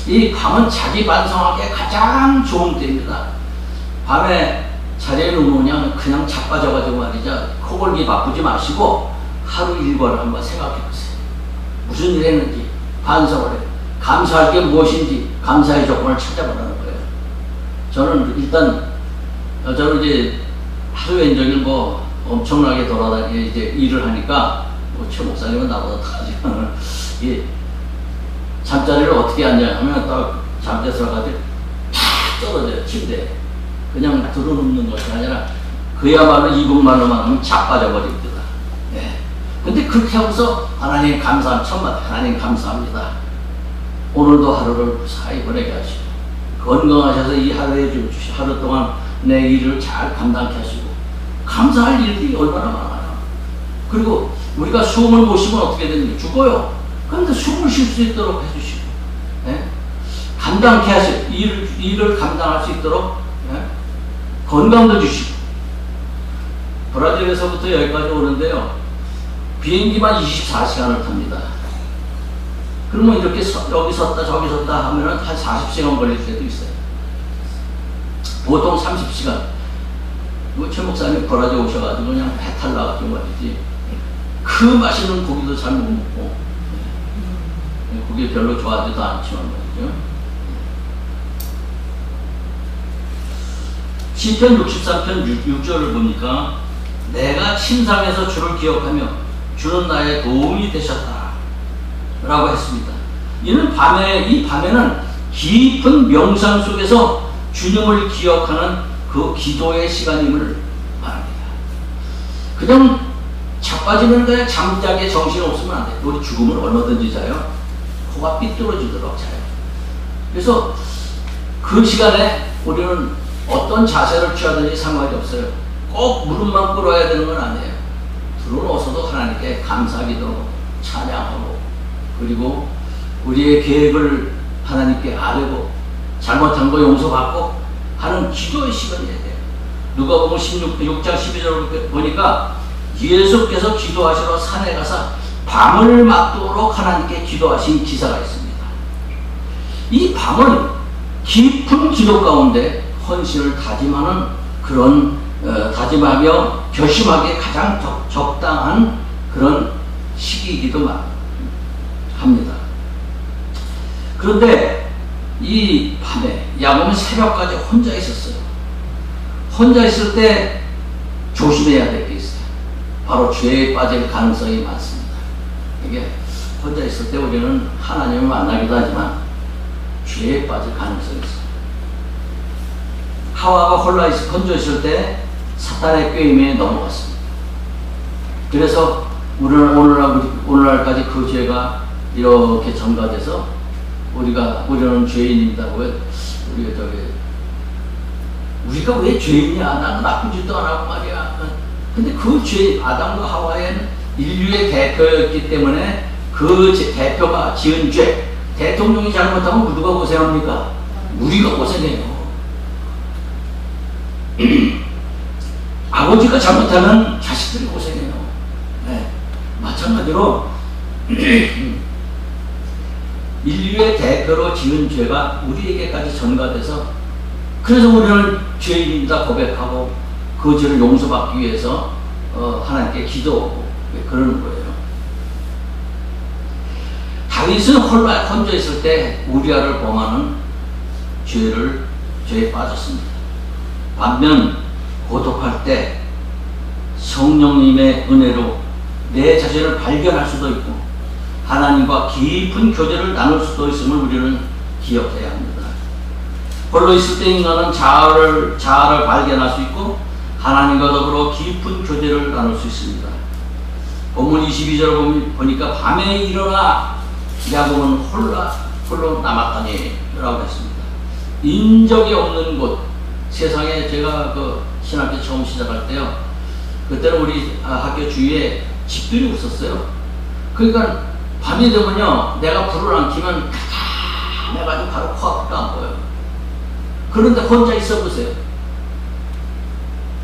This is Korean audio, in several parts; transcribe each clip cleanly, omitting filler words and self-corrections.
이 밤은 자기 반성하기에 가장 좋은 때입니다. 밤에 자리에 누우면 그냥 자빠져가지고 말이죠. 코골기 바쁘지 마시고 하루 일과를 한번 생각해 보세요. 무슨 일 했는지 반성을 해요. 감사할 게 무엇인지 감사의 조건을 찾아보라는 거예요. 저는 일단 저는 이제 하루 왼종일 뭐 엄청나게 돌아다니 이제 일을 하니까 뭐 최 목사님은 나보다 더 하지만 이 잠자리를 어떻게 하냐 하면 딱 잠자서 가지고 탁 떨어져요. 침대에 그냥 들어눕는 것이 아니라 그야말로 2분만로만 하면 자빠져 버립니다. 네. 근데 그렇게 하면서 하나님 감사한 천만 하나님 감사합니다. 오늘도 하루를 무사히 보내게 하시고 건강하셔서 이 하루 동안 내 일을 잘 감당케 하시고 감사할 일들이 얼마나 많아요. 그리고 우리가 숨을 못 쉬면 어떻게 되는지 죽어요. 그런데 숨을 쉴 수 있도록 해주시고 네? 감당케 하시고 일을 감당할 수 있도록 네? 건강도 주시고 브라질에서부터 여기까지 오는데요. 비행기만 24시간을 탑니다. 그러면 이렇게 여기 섰다 저기 섰다 하면 한 40시간 걸릴 때도 있어요. 보통 30시간. 최 목사님 브라질 오셔가지고 그냥 배탈 나가지고 말이지. 그 맛있는 고기도 잘 못 먹고 고기 별로 좋아하지도 않지만 말이죠. 시편 63편 6절을 보니까 내가 침상에서 주를 기억하며 주는 나의 도움이 되셨다 라고 했습니다. 이 밤에는 깊은 명상 속에서 주님을 기억하는 그 기도의 시간임을 말합니다. 그냥 자빠지면 그냥 잠자기에 정신이 없으면 안 돼요. 우리 죽으면 얼마든지 자요. 코가 삐뚤어지도록 자요. 그래서 그 시간에 우리는 어떤 자세를 취하든지 상관이 없어요. 꼭 무릎만 꿇어야 되는 건 아니에요. 들어놓아서도 하나님께 감사기도 찬양하고 그리고 우리의 계획을 하나님께 아뢰고 잘못한 거 용서받고 하는 기도의 시간이어야 돼요. 누가복음 6장 12절을 보니까 예수께서 기도하시러 산에 가서 밤을 맞도록 하나님께 기도하신 기사가 있습니다. 이 밤은 깊은 기도 가운데 헌신을 다짐하는 그런 다짐하며 결심하기에 가장 적당한 그런 시기이기도 합니다. 그런데 이 밤에 야곱은 새벽까지 혼자 있었어요. 혼자 있을 때 조심해야 될 게 있어요. 바로 죄에 빠질 가능성이 많습니다. 이게 혼자 있을 때 우리는 하나님을 만나기도 하지만 죄에 빠질 가능성이 있어요. 하와가 혼자 있을 때 사탄의 꾀임에 넘어갔습니다. 그래서 오늘날까지 그 죄가 이렇게 전가돼서 우리는 죄인입니다. 우리가 왜 죄인이야? 나는 나쁜 짓도 안 하고 말이야. 근데 그 죄, 아담과 하와는 인류의 대표였기 때문에 그 대표가 지은 죄, 대통령이 잘못하면 누가 고생합니까? 우리가 고생해요. 아버지가 잘못하면 자식들이 고생해요. 네. 마찬가지로 인류의 대표로 지은 죄가 우리에게까지 전가돼서 그래서 우리는 죄인이다 고백하고 그 죄를 용서받기 위해서 하나님께 기도하고 그러는 거예요. 다윗은 혼자 있을 때 우리아를 범하는 죄에 빠졌습니다. 반면 고독할 때 성령님의 은혜로 내 자신을 발견할 수도 있고 하나님과 깊은 교제를 나눌 수도 있음을 우리는 기억해야 합니다. 홀로 있을 때 인간은 자아를 발견할 수 있고 하나님과 더불어 깊은 교제를 나눌 수 있습니다. 본문 22절을 보니까 밤에 일어나 야곱은 홀로 남았다니 라고 했습니다. 인적이 없는 곳, 세상에 제가 그 신학교 처음 시작할 때요, 그때는 우리 학교 주위에 집들이 없었어요. 그러니까 밤이 되면요, 내가 불을 안 켜면 깜깜해가지고 바로 코앞도 안 보여요. 그런데 혼자 있어 보세요.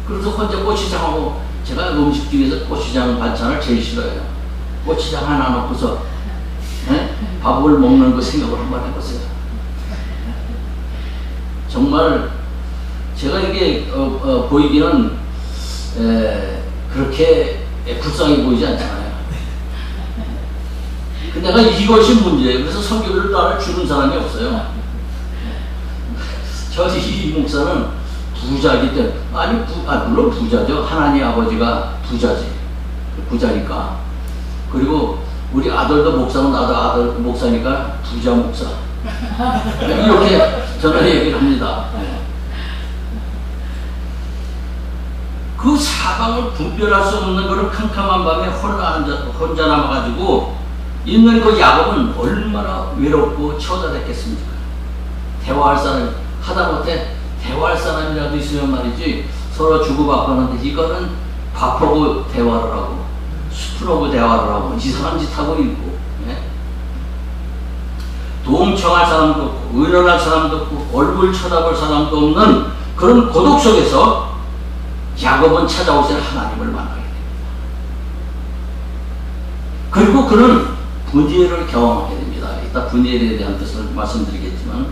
그래서 혼자 고추장하고, 제가 음식 중에서 고추장 반찬을 제일 싫어해요. 고추장 하나 넣고서 밥을 먹는 그 생각을 한번 해보세요. 정말 제가 이렇게 보이기는 그렇게 불쌍해 보이지 않잖아요. 근데 내가 이것이 문제예요. 그래서 선교를 따라 주는 사람이 없어요. 이 목사는 부자이기 때문에, 물론 부자죠. 하나님 아버지가 부자지. 부자니까. 그리고 우리 아들도 목사는 나도 아들 목사니까 부자 목사. 이렇게 저는 얘기를 합니다. 그 사방을 분별할 수 없는 그런 캄캄한 밤에 혼자 남아가지고 있는 그 야곱은 얼마나 외롭고 처절했겠습니까? 대화할 사람, 하다못해 대화할 사람이라도 있으면 말이지, 서로 주고받고 하는데 이거는 밥하고 대화를 하고 숲으로 대화를 하고 이상한 짓 하고 있고, 동청할 사람도 없고 의논할 사람도 없고 얼굴 쳐다볼 사람도 없는 그런 고독 속에서 야곱은 찾아오신 하나님을 만나게 됩니다. 그리고 그는 분이엘을 경험하게 됩니다. 이따 분이엘에 대한 뜻을 말씀드리겠지만,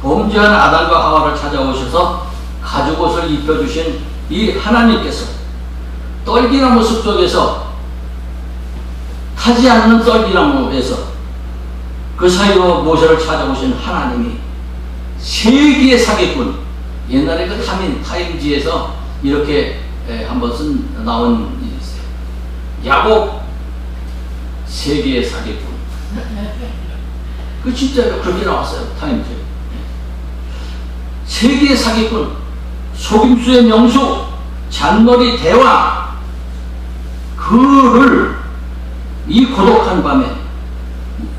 범죄한 아담과 하와를 찾아오셔서 가죽옷을 입혀주신 이 하나님께서 떨기나무 숲 속에서 타지 않는 떨기나무에서 그 사이로 모세를 찾아오신 하나님이 세기의 사기꾼, 옛날에 그 타임지에서 이렇게 한번 나온 일이 있어요. 야곱 세기의 사기꾼. 그 진짜로 그렇게 나왔어요. 타임지에. 세기의 사기꾼, 속임수의 명수, 잔머리 대왕, 그를 이 고독한 밤에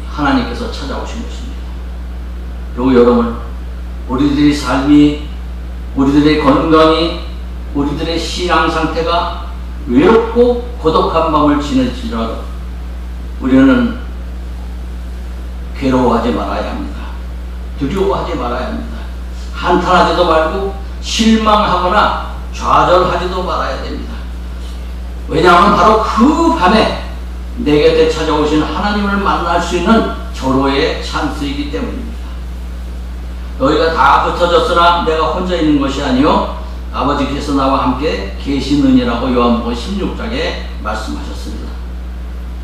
하나님께서 찾아오신 것입니다. 그리고 여러분, 우리들의 삶이, 우리들의 건강이, 우리들의 신앙 상태가 외롭고 고독한 밤을 지낼지라도 우리는 괴로워하지 말아야 합니다. 두려워하지 말아야 합니다. 한탄하지도 말고 실망하거나 좌절하지도 말아야 됩니다. 왜냐하면 바로 그 밤에 내 곁에 찾아오신 하나님을 만날 수 있는 절호의 찬스이기 때문입니다. 너희가 다 흩어졌으나 내가 혼자 있는 것이 아니요 아버지께서 나와 함께 계시느니라고 요한복음 16장에 말씀하셨습니다.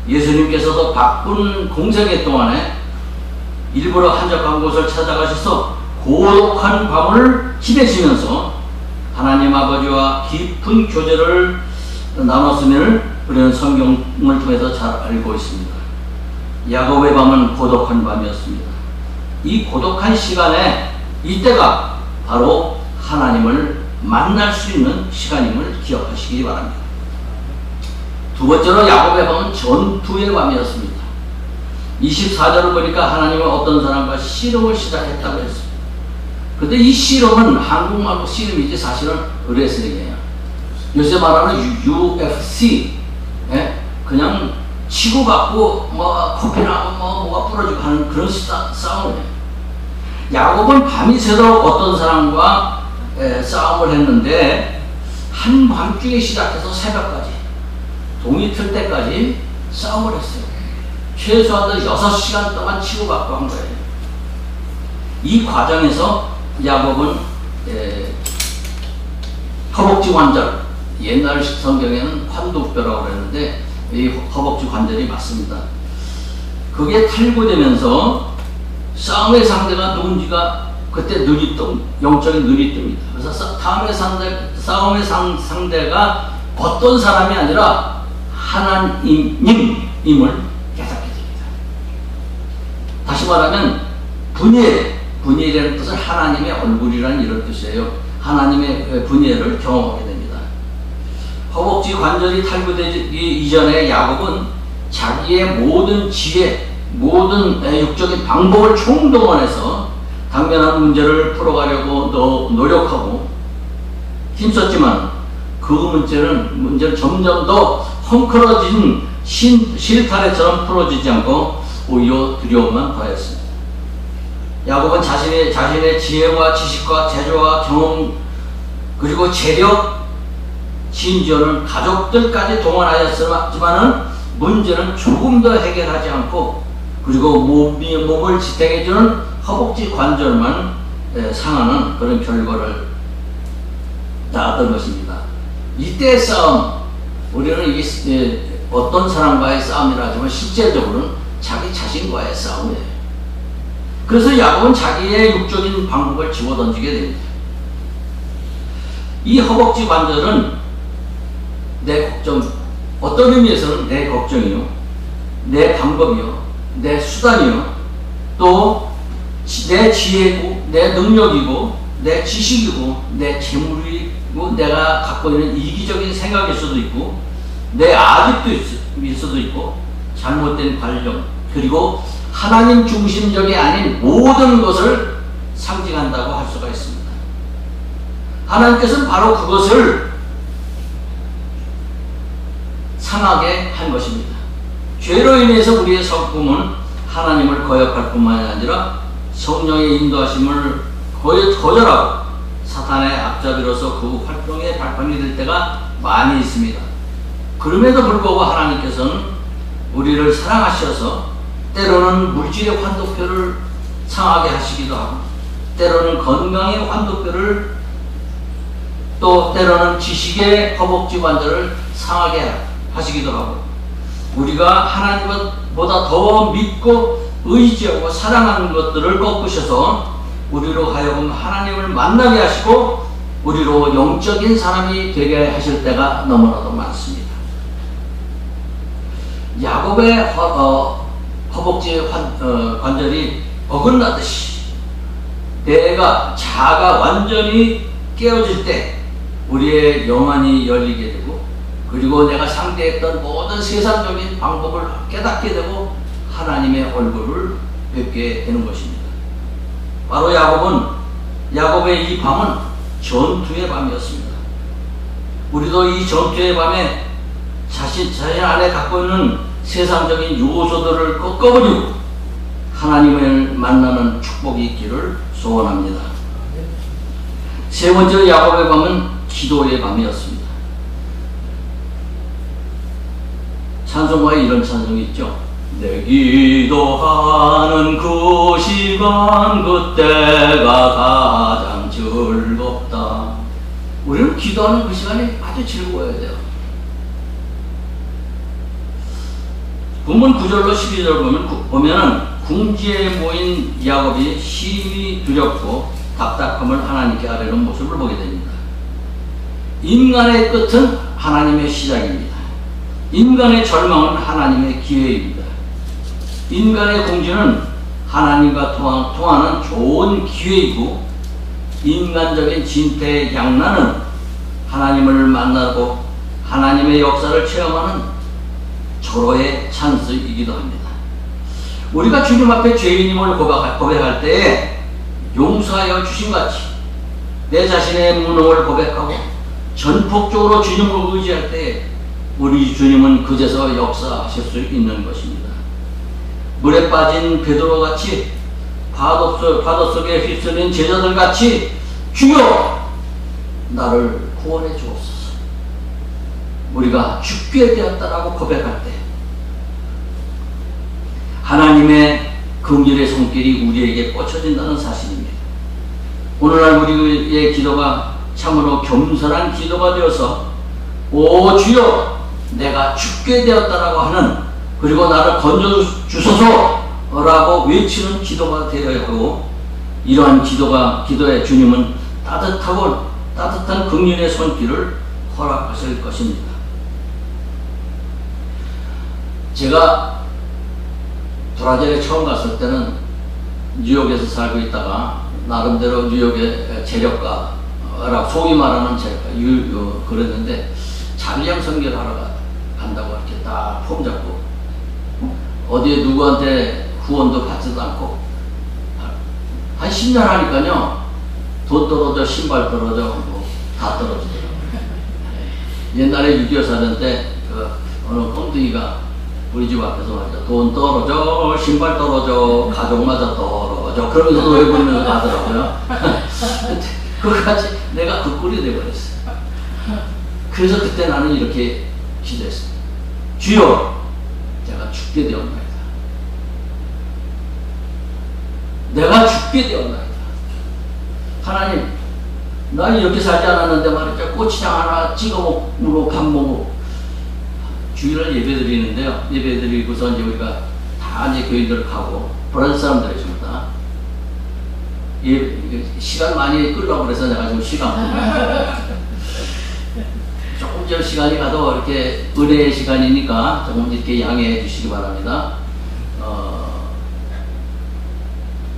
예수님께서도 바쁜 공생애 동안에 일부러 한적한 곳을 찾아가셔서 고독한 밤을 지내시면서 하나님 아버지와 깊은 교제를 나눴음을 우리는 성경을 통해서 잘 알고 있습니다. 야곱의 밤은 고독한 밤이었습니다. 이 고독한 시간에 이때가 바로 하나님을 만날 수 있는 시간임을 기억하시기 바랍니다. 두 번째로 야곱의 밤은 전투의 밤이었습니다. 24절을 보니까 하나님은 어떤 사람과 씨름을 시작했다고 했습니다. 근데 이 씨름은 한국말로 씨름이지 사실은 레슬링이에요. 요새 말하는 UFC, 그냥 치고받고 뭐 코피 나고 뭐가 부러지고 하는 그런 싸움이에요. 야곱은 밤이 새도록 어떤 사람과 싸움을 했는데 한밤중에 시작해서 새벽까지 동이 틀 때까지 싸움을 했어요. 최소한 6시간 동안 치고받고 한 거예요. 이 과정에서 야곱은 허벅지 관절, 옛날 성경에는 환두뼈라고 그랬는데 이 허벅지 관절이 맞습니다. 그게 탈구되면서 싸움의 상대가 누군지가 그때 눈이 뜹, 영적인 눈이 뜹니다. 그래서 싸움의 상대가 어떤 사람이 아니라 하나님임을 깨닫게 됩니다. 다시 말하면 분이엘이라는 뜻은 하나님의 얼굴이라는 이런 뜻이에요. 하나님의 분이엘을 경험하게 됩니다. 허벅지 관절이 탈구되기 이전에 야곱은 자기의 모든 지혜, 모든 육적인 방법을 총동원해서 당면한 문제를 풀어가려고 노력하고 힘썼지만 그 문제는 점점 더 헝클어진 실타래처럼 풀어지지 않고 오히려 두려움만 더했습니다. 야곱은 자신의 지혜와 지식과 재주와 경험 그리고 재력 심지어는 가족들까지 동원하였지만은 문제는 조금 더 해결하지 않고 그리고 몸을 지탱해주는 허벅지 관절만 상하는 그런 결과를 낳았던 것입니다. 이때의 싸움, 우리는 이게 어떤 사람과의 싸움이라 하지만 실제적으로는 자기 자신과의 싸움이에요. 그래서 야곱은 자기의 육적인 방법을 집어던지게 됩니다. 이 허벅지 관절은 내 걱정, 어떤 의미에서는 내 걱정이요, 내 방법이요, 내 수단이요, 또 내 지혜고, 내 능력이고, 내 지식이고, 내 재물이고, 내가 갖고 있는 이기적인 생각일 수도 있고, 내 아집도 있을 수도 있고, 잘못된 관념, 그리고 하나님 중심적이 아닌 모든 것을 상징한다고 할 수가 있습니다. 하나님께서는 바로 그것을 상하게 한 것입니다. 죄로 인해서 우리의 성품은 하나님을 거역할 뿐만이 아니라 성령의 인도하심을 거절하고 사탄의 앞잡이로서 그 활동에 발판이 될 때가 많이 있습니다. 그럼에도 불구하고 하나님께서는 우리를 사랑하셔서 때로는 물질의 환도표를 상하게 하시기도 하고, 때로는 건강의 환도표를, 또 때로는 지식의 허벅지 관절을 상하게 하시기도 하고, 우리가 하나님보다 더 믿고 의지하고 사랑하는 것들을 꺾으셔서 우리로 하여금 하나님을 만나게 하시고 우리로 영적인 사람이 되게 하실 때가 너무나도 많습니다. 야곱의 허벅지 관절이 어긋나듯이 자아가 완전히 깨어질 때 우리의 영안이 열리게 되고, 그리고 내가 상대했던 모든 세상적인 방법을 깨닫게 되고 하나님의 얼굴을 뵙게 되는 것입니다. 바로 야곱의 이 밤은 전투의 밤이었습니다. 우리도 이 전투의 밤에 자신 안에 갖고 있는 세상적인 요소들을 꺾어버리고 하나님을 만나는 축복이 있기를 소원합니다. 세 번째로 야곱의 밤은 기도의 밤이었습니다. 찬송가에 이런 찬송이 있죠. 내 기도하는 그 시간 그때가 가장 즐겁다. 우리는 기도하는 그 시간이 아주 즐거워야 돼요. 본문 9절로 12절 보면은 궁지에 모인 야곱이 심히 두렵고 답답함을 하나님께 아뢰는 모습을 보게 됩니다. 인간의 끝은 하나님의 시작입니다. 인간의 절망은 하나님의 기회입니다. 인간의 궁지는 하나님과 통하는 좋은 기회이고, 인간적인 진퇴의 양난은 하나님을 만나고 하나님의 역사를 체험하는 절호의 찬스이기도 합니다. 우리가 주님 앞에 죄인임을 고백할 때에 용서하여 주심같이 내 자신의 무능을 고백하고 전폭적으로 주님을 의지할 때에 우리 주님은 그제서 역사하실 수 있는 것입니다. 물에 빠진 베드로같이 바다 속에 휩쓸린 제자들같이 주여 나를 구원해 주옵소서. 우리가 죽게 되었다라고 고백할 때 하나님의 긍휼의 손길이 우리에게 뻗쳐진다는 사실입니다. 오늘날 우리의 기도가 참으로 겸손한 기도가 되어서 오 주여 내가 죽게 되었다라고 하는, 그리고 나를 건져주소서라고 외치는 기도가 되어야 하고, 이러한 기도에 주님은 따뜻한 긍휼의 손길을 허락하실 것입니다. 제가 브라질에 처음 갔을 때는 뉴욕에서 살고 있다가 나름대로 뉴욕의 재력가라고 소위 말하는 재력가 그랬는데, 잔량 선교하러 간다고 이렇게 딱 폼 잡고 어디에 누구한테 후원도 받지도 않고 한 10년 하니까요, 돈 떨어져, 신발 떨어져, 뭐 다 떨어지더라고요. 옛날에 6.25 사전 때 어느 꽁둥이가 우리 집 앞에서 말이죠, 돈 떨어져, 신발 떨어져, 가족마저 떨어져, 그러면서 노래 부르면서 가더라고요. 그거까지 내가 그 꼴이 돼버렸어요. 그래서 그때 나는 이렇게 기도했습니다. 주여 내가 죽게 되었나이다. 내가 죽게 되었나이다. 하나님, 난 이렇게 살지 않았는데 말이죠. 고추장 하나 찍어 먹고 밥 먹고 주일날 예배 드리는데요. 예배 드리고서 이제 우리가 다 이제 교인들 가고 브라질 사람들이 전부 다 시간 많이 끌려고 그래서 내가 지금 조금 전 시간이 가도 이렇게 은혜의 시간이니까 조금 이렇게 양해해 주시기 바랍니다.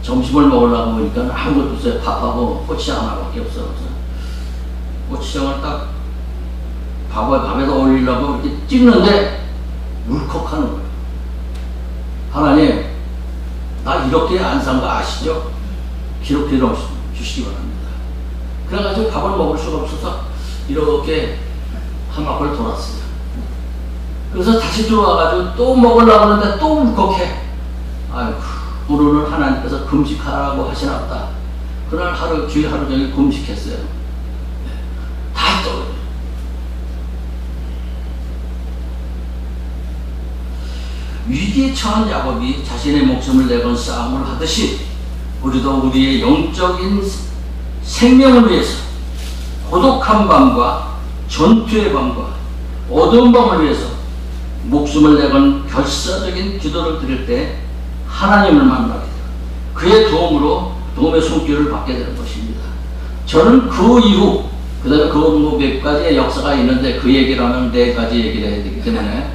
점심을 먹으려고 보니까 아무것도 없어요. 밥하고 고추장 하나밖에 없어요. 고추장을 딱 밥에다 올리려고 이렇게 찍는데 울컥하는 거예요. 하나님, 나 이렇게 안 산 거 아시죠? 기록해 주시기 바랍니다. 그래가지고 밥을 먹을 수가 없어서 이렇게 한 바퀴를 돌았어요. 그래서 다시 들어와가지고 또 먹으려고 하는데 또 울컥해. 아이고, 오늘은 하나님께서 금식하라고 하시나 보다. 그날 주일 하루 종일 금식했어요. 다 떠요. 위기에 처한 야곱이 자신의 목숨을 내건 싸움을 하듯이 우리도 우리의 영적인 생명을 위해서 고독한 밤과 전투의 밤과 어두운 밤을 위해서 목숨을 내건 결사적인 기도를 드릴 때 하나님을 만나게 돼요. 그의 도움의 손길을 받게 되는 것입니다. 저는 그 이후 그 다음에 몇 가지의 역사가 있는데 그 얘기를 하면 4가지 얘기를 해야 되기 때문에